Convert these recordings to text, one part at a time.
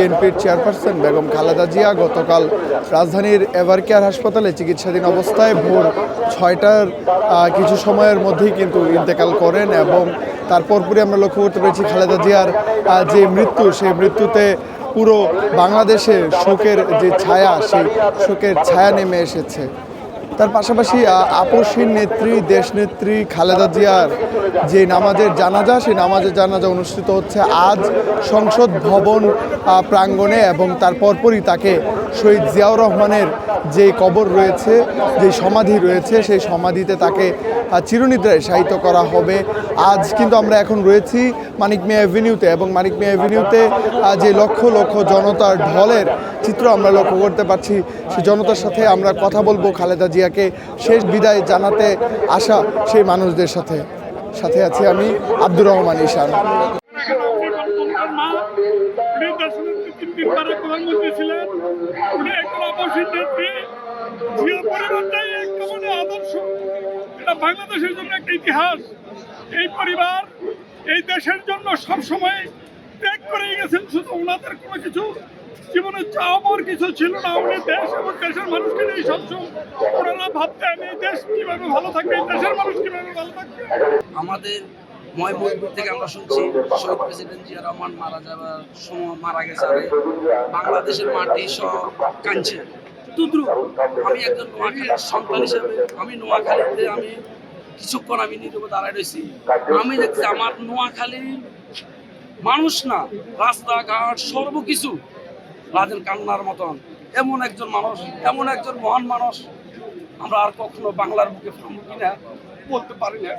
বিএনপির চেয়ারপারসন বেগম খালেদা জিয়া গতকাল রাজধানীর এভারকেয়ার হাসপাতালে চিকিৎসাধীন অবস্থায় ভোর ৬টার কিছু সময়ের মধ্যেই কিন্তু ইন্তেকাল করেন এবং তারপরই আমরা লক্ষ্য করতে পেরেছি খালেদা জিয়ার যে মৃত্যু সেই মৃত্যুতে পুরো বাংলাদেশে শোকের যে ছায়া সেই শোকের ছায়া নেমে এসেছে। তার পাশাপাশি আপসহীন নেত্রী দেশনেত্রী খালেদা জিয়ার যে নামাজের জানাজা সেই নামাজের জানাজা অনুষ্ঠিত হচ্ছে আজ সংসদ ভবন প্রাঙ্গণে এবং তার পরপরই তাকে শহীদ জিয়াউর রহমানের যে কবর রয়েছে যে সমাধি রয়েছে সেই সমাধিতে তাকে চিরনিদ্রায় শায়িত করা হবে। আজ কিন্তু আমরা এখন রয়েছি মানিক মিয়া অ্যাভিনিউতে এবং মানিক মিয়া অ্যাভিনিউতে যে লক্ষ লক্ষ জনতার ঢলের চিত্র আমরা লক্ষ্য করতে পারছি। সেই জনতার সাথে আমরা কথা বলবো খালেদা জিয়াকে শেষ বিদায় জানাতে আসা সেই মানুষদের সাথে আছি আমি আব্দুর রহমান ঈশান। বাংলাদেশের জন্য একটা ইতিহাস। এই পরিবার এই দেশের জন্য সবসময় ত্যাগ করে গেছেন। শুধু ওনাদের কোনো কিছু জীবনে চাওয়ার কিছু ছিল না। উনি দেশ এবং দেশের মানুষকে নিয়ে সবসময় ওনারা ভাবতেন এই দেশ কিভাবে ভালো থাকবে, এই দেশের মানুষ কিভাবে ভালো থাকবে। আমাদের ময়মনসিংহ থেকে আমরা শুনছি শহীদ প্রেসিডেন্ট জিয়া রহমান মারা যাওয়ার সময় মারা গেছে। বাংলাদেশের মাটি সব কাঁদছে। তুদ্রু আমি একজন নোয়াখালীর সন্তান হিসেবে আমি নোয়াখালীতে আমি কিছুক্ষণ আমি নীরবে দাঁড়ায় রয়েছি। আমি দেখছি আমার নোয়াখালীর মানুষ না, রাস্তাঘাট সর্বকিছু রাজের কান্নার মতন। এমন একজন মানুষ, এমন একজন মহান মানুষ আমরা আর কখনো বাংলার বুকে পাবো কিনা বলতে পারি না।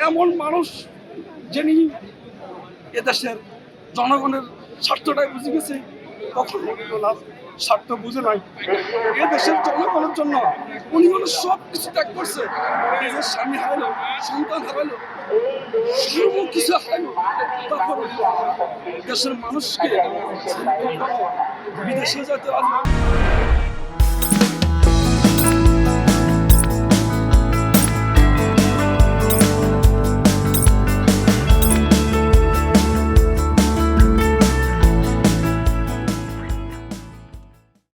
এমন মানুষ যিনি এদেশের জনগণের স্বার্থটাই বুঝে গেছে, কখনো স্বার্থ বুঝে নাই। এদেশের জনগণের জন্য উনি সব কিছু ত্যাগ করছে। নিজের স্বামী হারাইলো, সন্তান হারাইলো, সর্বকিছু হারাইলো। তারপর দেশের মানুষকে বিদেশে যেতে